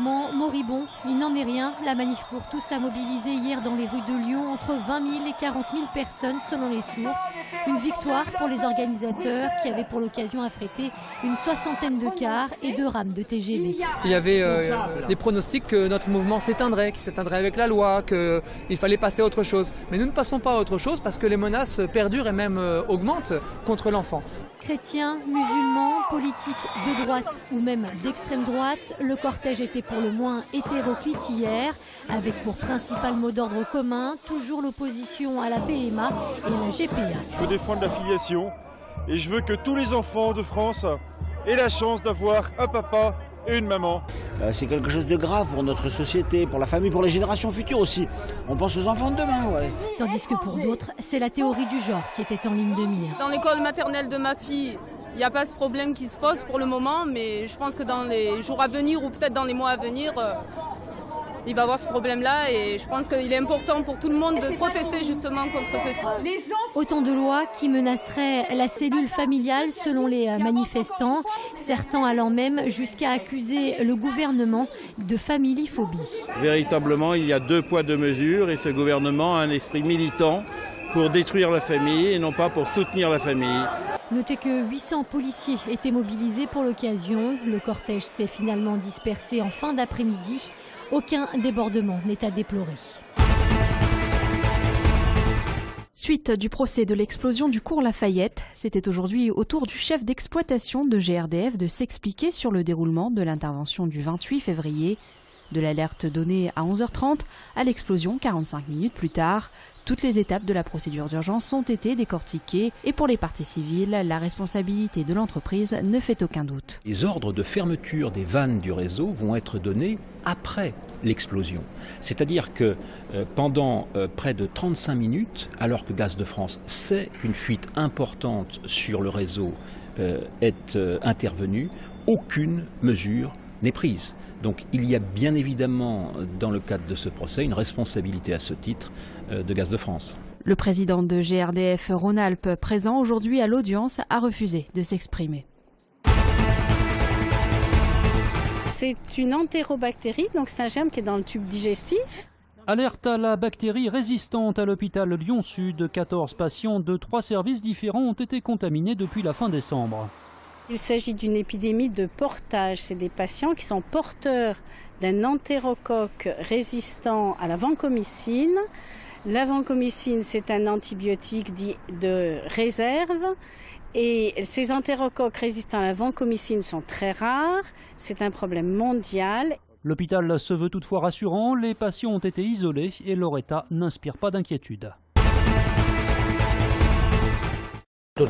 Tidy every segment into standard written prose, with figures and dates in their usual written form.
mouvement moribond. Il n'en est rien. La manif pour tous a mobilisé hier dans les rues de Lyon entre 20 000 et 40 000 personnes selon les sources. Une victoire pour les organisateurs qui avaient pour l'occasion affrété une soixantaine de cars et 2 rames de TGV. Il y avait des pronostics que notre mouvement s'éteindrait, qu'il s'éteindrait avec la loi, qu'il fallait passer à autre chose. Mais nous ne passons pas à autre chose parce que les menaces perdurent et même augmentent contre l'enfant. Chrétiens, musulmans, politiques de droite ou même d'extrême droite, le cortège était pour le moins hétéroclite hier, avec pour principal mot d'ordre commun toujours l'opposition à la PMA et la GPA. Je veux défendre la filiation et je veux que tous les enfants de France aient la chance d'avoir un papa et une maman. C'est quelque chose de grave pour notre société, pour la famille, pour les générations futures aussi. On pense aux enfants de demain, ouais. Tandis que pour d'autres, c'est la théorie du genre qui était en ligne de mire. Dans l'école maternelle de ma fille, il n'y a pas ce problème qui se pose pour le moment, mais je pense que dans les jours à venir ou peut-être dans les mois à venir, il va y avoir ce problème-là et je pense qu'il est important pour tout le monde de protester justement contre ceci. Autant de lois qui menaceraient la cellule familiale selon les manifestants, certains allant même jusqu'à accuser le gouvernement de familiephobie. Véritablement, il y a 2 poids 2 mesures et ce gouvernement a un esprit militant pour détruire la famille et non pas pour soutenir la famille. Notez que 800 policiers étaient mobilisés pour l'occasion. Le cortège s'est finalement dispersé en fin d'après-midi. Aucun débordement n'est à déplorer. Suite du procès de l'explosion du cours Lafayette, c'était aujourd'hui au tour du chef d'exploitation de GRDF de s'expliquer sur le déroulement de l'intervention du 28 février. De l'alerte donnée à 11h30 à l'explosion 45 minutes plus tard, toutes les étapes de la procédure d'urgence ont été décortiquées et pour les parties civiles, la responsabilité de l'entreprise ne fait aucun doute. Les ordres de fermeture des vannes du réseau vont être donnés après l'explosion. C'est-à-dire que pendant près de 35 minutes, alors que Gaz de France sait qu'une fuite importante sur le réseau est intervenue, aucune mesure n'est prise. Donc il y a bien évidemment, dans le cadre de ce procès, une responsabilité à ce titre de Gaz de France. Le président de GRDF Rhône-Alpes, présent aujourd'hui à l'audience, a refusé de s'exprimer. C'est une entérobactérie, donc c'est un germe qui est dans le tube digestif. Alerte à la bactérie résistante à l'hôpital Lyon-Sud. 14 patients de 3 services différents ont été contaminés depuis la fin décembre. Il s'agit d'une épidémie de portage. C'est des patients qui sont porteurs d'un entérocoque résistant à la vancomycine. La vancomycine, c'est un antibiotique dit de réserve. Et ces entérocoques résistants à la vancomycine sont très rares. C'est un problème mondial. L'hôpital se veut toutefois rassurant. Les patients ont été isolés et leur état n'inspire pas d'inquiétude.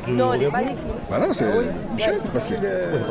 Non, elle n'est pas écrite. Voilà, c'est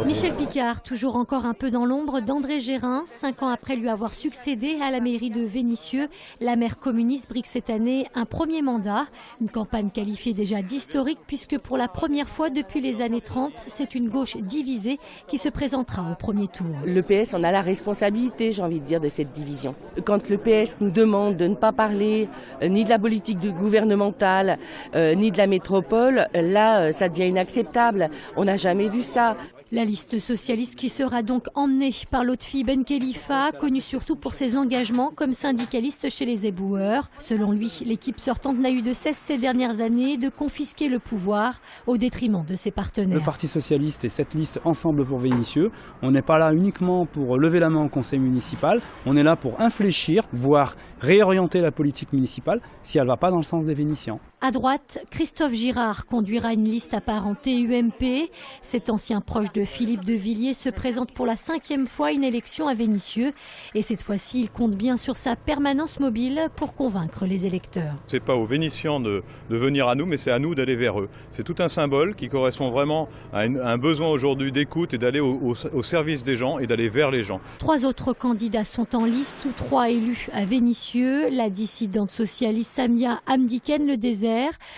Michel Picard, toujours encore un peu dans l'ombre d'André Gérin. 5 ans après lui avoir succédé à la mairie de Vénissieux, la maire communiste brigue cette année un premier mandat. Une campagne qualifiée déjà d'historique puisque pour la première fois depuis les années 30, c'est une gauche divisée qui se présentera au premier tour. Le PS en a la responsabilité, j'ai envie de dire, de cette division. Quand le PS nous demande de ne pas parler ni de la politique gouvernementale, ni de la métropole, là, ça devient inacceptable. On n'a jamais vu ça. La liste socialiste qui sera donc emmenée par Lotfi Ben Khelifa, connu surtout pour ses engagements comme syndicaliste chez les éboueurs. Selon lui, l'équipe sortante n'a eu de cesse ces dernières années de confisquer le pouvoir au détriment de ses partenaires. Le Parti socialiste et cette liste Ensemble pour Vénissieux, on n'est pas là uniquement pour lever la main au conseil municipal, on est là pour infléchir, voire réorienter la politique municipale si elle ne va pas dans le sens des Vénitiens. À droite, Christophe Girard conduira une liste apparentée UMP. Cet ancien proche de Philippe de Villiers se présente pour la 5e fois une élection à Vénissieux. Et cette fois-ci, il compte bien sur sa permanence mobile pour convaincre les électeurs. Ce n'est pas aux Vénitiens de venir à nous, mais c'est à nous d'aller vers eux. C'est tout un symbole qui correspond vraiment à un besoin aujourd'hui d'écoute et d'aller au service des gens et d'aller vers les gens. 3 autres candidats sont en liste, tous 3 élus à Vénissieux. La dissidente socialiste Samia Hamdiken Le Désert,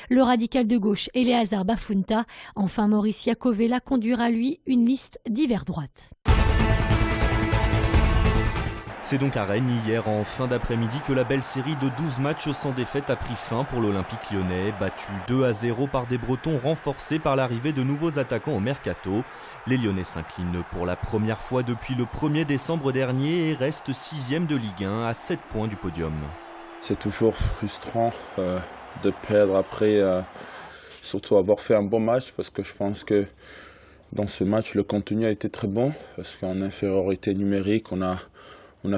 le radical de gauche Eleazar Bafunta. Enfin, Maurice Iacovella conduira lui une liste d'hiver droite. C'est donc à Rennes hier en fin d'après-midi que la belle série de 12 matchs sans défaite a pris fin pour l'Olympique lyonnais, battu 2-0 par des Bretons renforcés par l'arrivée de nouveaux attaquants au mercato. Les Lyonnais s'inclinent pour la première fois depuis le 1er décembre dernier et restent 6e de Ligue 1 à 7 points du podium. C'est toujours frustrant de perdre après, surtout avoir fait un bon match, parce que je pense que dans ce match le contenu a été très bon, parce qu'en infériorité numérique on a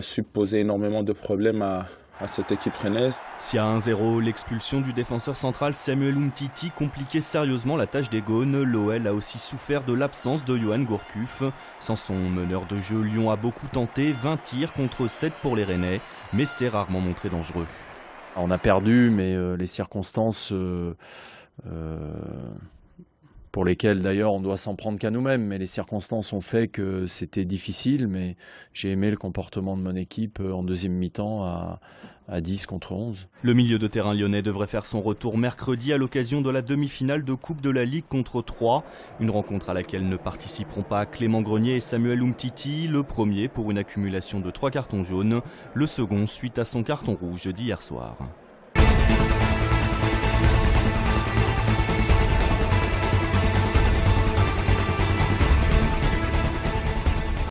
su poser énormément de problèmes à cette équipe rennaise. Si à 1-0, l'expulsion du défenseur central Samuel Umtiti compliquait sérieusement la tâche des Gaunes, l'OL a aussi souffert de l'absence de Yoann Gourcuff. Sans son meneur de jeu, Lyon a beaucoup tenté, 20 tirs contre 7 pour les Rennais, mais s'est rarement montré dangereux. On a perdu, mais les circonstances pour lesquelles d'ailleurs on doit s'en prendre qu'à nous-mêmes, mais les circonstances ont fait que c'était difficile, mais j'ai aimé le comportement de mon équipe en deuxième mi-temps à 10 contre 11. Le milieu de terrain lyonnais devrait faire son retour mercredi à l'occasion de la demi-finale de Coupe de la Ligue contre Troyes, une rencontre à laquelle ne participeront pas Clément Grenier et Samuel Umtiti, le premier pour une accumulation de 3 cartons jaunes, le second suite à son carton rouge d'hier soir.